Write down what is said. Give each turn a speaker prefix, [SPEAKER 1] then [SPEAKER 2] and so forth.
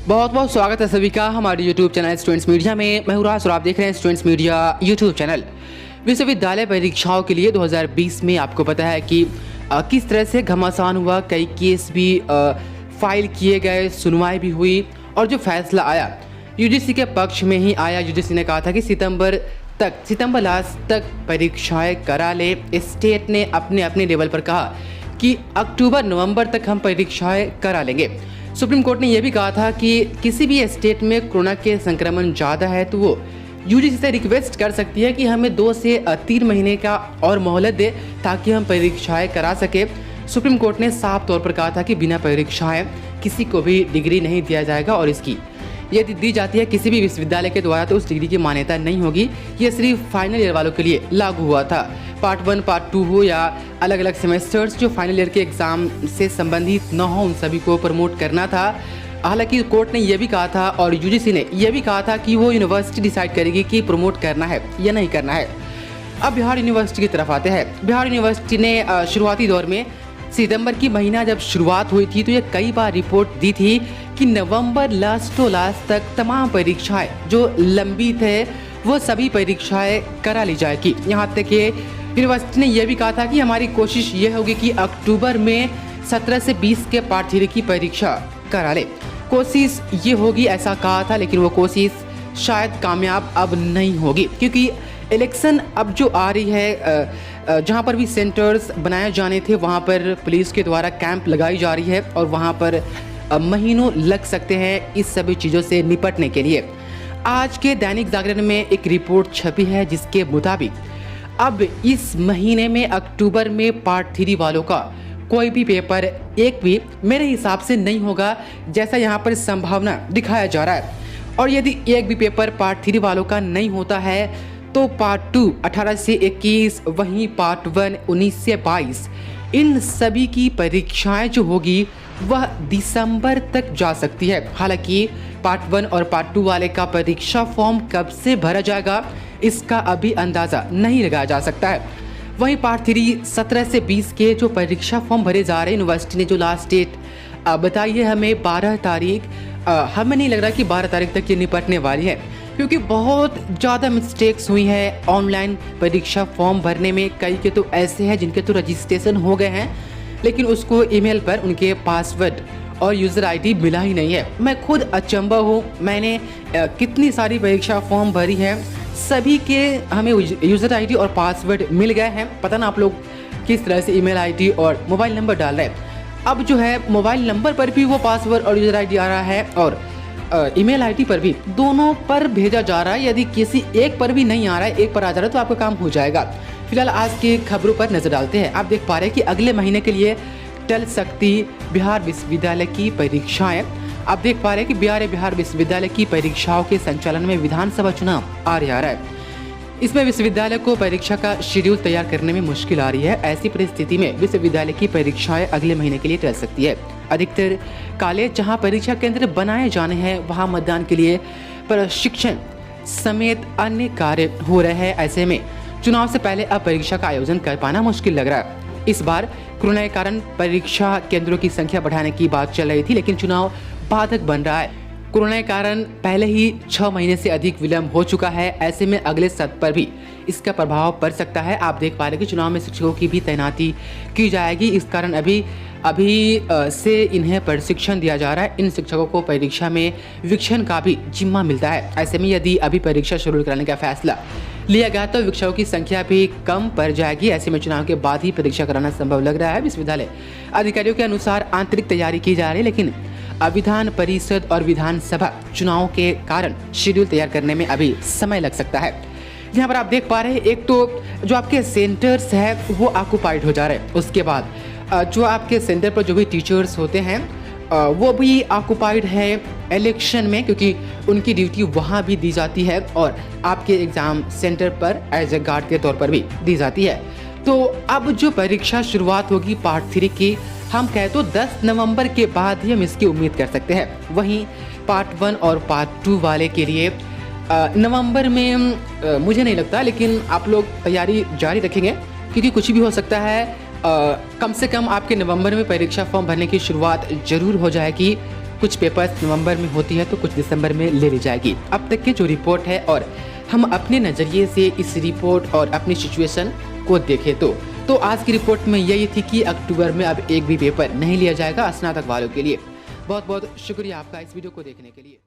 [SPEAKER 1] बहुत बहुत स्वागत है सभी का हमारे YouTube चैनल स्टूडेंट्स मीडिया में। मैं हूं राज और आप देख रहे हैं स्टूडेंट्स मीडिया YouTube चैनल। विश्वविद्यालय परीक्षाओं के लिए 2020 में आपको पता है कि किस तरह से घमासान हुआ, कई केस भी फाइल किए गए, सुनवाई भी हुई और जो फैसला आया यूजीसी के पक्ष में ही आया। यूजीसी ने कहा था कि सितंबर लास्ट तक परीक्षाएं करा ले। स्टेट ने अपने अपने लेवल पर कहा कि अक्टूबर नवंबर तक हम परीक्षाएं करा लेंगे। सुप्रीम कोर्ट ने यह भी कहा था कि किसी भी स्टेट में कोरोना के संक्रमण ज़्यादा है तो वो यूजीसी से रिक्वेस्ट कर सकती है कि हमें 2 से 3 महीने का और मोहलत दे ताकि हम परीक्षाएं करा सके। सुप्रीम कोर्ट ने साफ तौर पर कहा था कि बिना परीक्षाएं किसी को भी डिग्री नहीं दिया जाएगा और इसकी यदि दी जाती है किसी भी विश्वविद्यालय के द्वारा तो उस डिग्री की मान्यता नहीं होगी। ये सिर्फ फाइनल ईयर वालों के लिए लागू हुआ था। पार्ट 1 पार्ट 2 हो या अलग अलग सेमेस्टर्स जो फाइनल ईयर के एग्जाम से संबंधित न हो उन सभी को प्रमोट करना था। हालांकि कोर्ट ने यह भी कहा था और यूजीसी ने यह भी कहा था कि वो यूनिवर्सिटी डिसाइड करेगी कि प्रमोट करना है या नहीं करना है। अब बिहार यूनिवर्सिटी की तरफ आते हैं। बिहार यूनिवर्सिटी ने शुरुआती दौर में सितंबर की महीना जब शुरुआत हुई थी तो ये कई बार रिपोर्ट दी थी कि नवंबर लास्ट तक तमाम परीक्षाएं जो लंबित है वो सभी परीक्षाएं करा ली जाएगी। यहाँ तक कि यूनिवर्सिटी ने यह भी कहा था कि हमारी कोशिश ये होगी कि अक्टूबर में 17 से 20 के पार्ट 3 की परीक्षा करा ले। कोशिश ये होगी ऐसा कहा था, लेकिन वो कोशिश शायद कामयाब अब नहीं होगी क्योंकि इलेक्शन अब जो आ रही है जहाँ पर भी सेंटर्स बनाए जाने थे वहाँ पर पुलिस के द्वारा कैंप लगाई जा रही है और वहाँ पर महीनों लग सकते हैं इस सभी चीज़ों से निपटने के लिए। आज के दैनिक जागरण में एक रिपोर्ट छपी है जिसके मुताबिक अब इस महीने में अक्टूबर में पार्ट 3 वालों का कोई भी पेपर एक भी मेरे हिसाब से नहीं होगा जैसा यहाँ पर संभावना दिखाया जा रहा है। और यदि एक भी पेपर पार्ट 3 वालों का नहीं होता है तो पार्ट 2 18 से 21, वहीं पार्ट 1 19 से 22 इन सभी की परीक्षाएं जो होगी वह दिसंबर तक जा सकती है। हालांकि पार्ट 1 और पार्ट 2 वाले का परीक्षा फॉर्म कब से भरा जाएगा इसका अभी अंदाज़ा नहीं लगाया जा सकता है। वहीं पार्ट 3 17 से 20 के जो परीक्षा फॉर्म भरे जा रहे हैं यूनिवर्सिटी ने जो लास्ट डेट बताई है हमें 12 तारीख, हमें नहीं लग रहा कि 12 तारीख तक ये निपटने वाली है क्योंकि बहुत ज़्यादा मिस्टेक्स हुई हैं ऑनलाइन परीक्षा फॉर्म भरने में। कई के तो ऐसे हैं जिनके तो रजिस्ट्रेशन हो गए हैं लेकिन उसको ईमेल पर उनके पासवर्ड और यूज़र आईडी मिला ही नहीं है। मैं खुद अचंभा हूँ, मैंने कितनी सारी परीक्षा फॉर्म भरी है, सभी के हमें यूज़र आईडी और पासवर्ड मिल गए हैं। पता ना आप लोग किस तरह से ईमेल आईडी और मोबाइल नंबर डाल रहे हैं। अब जो है मोबाइल नंबर पर भी वो पासवर्ड और यूज़र आईडी आ रहा है और ईमेल आईडी पर भी, दोनों पर भेजा जा रहा है। यदि किसी एक पर भी नहीं आ रहा है, एक पर आ जा रहा है तो आपका काम हो जाएगा। फिलहाल आज की खबरों पर नजर डालते हैं। आप देख पा रहे हैं कि अगले महीने के लिए टल सकती बिहार विश्वविद्यालय की परीक्षाएं। आप देख पा रहे हैं कि बिहार विश्वविद्यालय की परीक्षाओं के संचालन में विधानसभा चुनाव आ रहा है। इसमें विश्वविद्यालय को परीक्षा का शेड्यूल तैयार करने में मुश्किल आ रही है। ऐसी परिस्थिति में विश्वविद्यालय की परीक्षाएं अगले महीने के लिए टल सकती है। अधिकतर कॉलेज जहां परीक्षा केंद्र बनाए जाने हैं वहां मतदान के लिए प्रशिक्षण समेत अन्य कार्य हो रहे हैं। ऐसे में चुनाव से पहले अब परीक्षा का आयोजन कर पाना मुश्किल लग रहा है। इस बार कोरोना के कारण परीक्षा केंद्रों की संख्या बढ़ाने की बात चल रही थी लेकिन चुनाव बाधक बन रहा है। कोरोना के कारण पहले ही 6 महीने से अधिक विलंब हो चुका है। ऐसे में अगले सत्र पर भी इसका प्रभाव पड़ सकता है। आप देख पा रहे हैं कि चुनाव में शिक्षकों की भी तैनाती की जाएगी। इस कारण अभी से इन्हें प्रशिक्षण दिया जा रहा है। इन शिक्षकों को परीक्षा में वीक्षण का भी जिम्मा मिलता है। ऐसे में यदि अभी परीक्षा शुरू कराने का फैसला लिया गया तो शिक्षकों की संख्या भी कम पड़ जाएगी। ऐसे में चुनाव के बाद ही परीक्षा कराना संभव लग रहा है। विश्वविद्यालय अधिकारियों के अनुसार आंतरिक तैयारी की जा रही है लेकिन विधान परिषद और विधानसभा चुनाव के कारण शेड्यूल तैयार करने में अभी समय लग सकता है। यहाँ पर आप देख पा रहे हैं एक तो जो आपके सेंटर्स है वो ऑक्युपाइड हो जा रहे हैं, उसके बाद जो आपके सेंटर पर जो भी टीचर्स होते हैं वो भी ऑक्युपाइड है इलेक्शन में क्योंकि उनकी ड्यूटी वहाँ भी दी जाती है और आपके एग्ज़ाम सेंटर पर एज ए गार्ड के तौर पर भी दी जाती है। तो अब जो परीक्षा शुरुआत होगी पार्ट 3 की हम कहें तो 10 नवंबर के बाद ही हम इसकी उम्मीद कर सकते हैं। वहीं पार्ट 1 और पार्ट 2 वाले के लिए नवंबर में मुझे नहीं लगता, लेकिन आप लोग तैयारी जारी रखेंगे क्योंकि कुछ भी हो सकता है। कम से कम आपके नवंबर में परीक्षा फॉर्म भरने की शुरुआत जरूर हो जाएगी। कुछ पेपर्स नवंबर में होती है तो कुछ दिसंबर में ले ली जाएगी। अब तक की जो रिपोर्ट है और हम अपने नज़रिए से इस रिपोर्ट और अपनी सिचुएशन को देखें तो आज की रिपोर्ट में यही थी कि अक्टूबर में अब एक भी पेपर नहीं लिया जाएगा स्नातक वालों के लिए। बहुत बहुत शुक्रिया आपका इस वीडियो को देखने के लिए।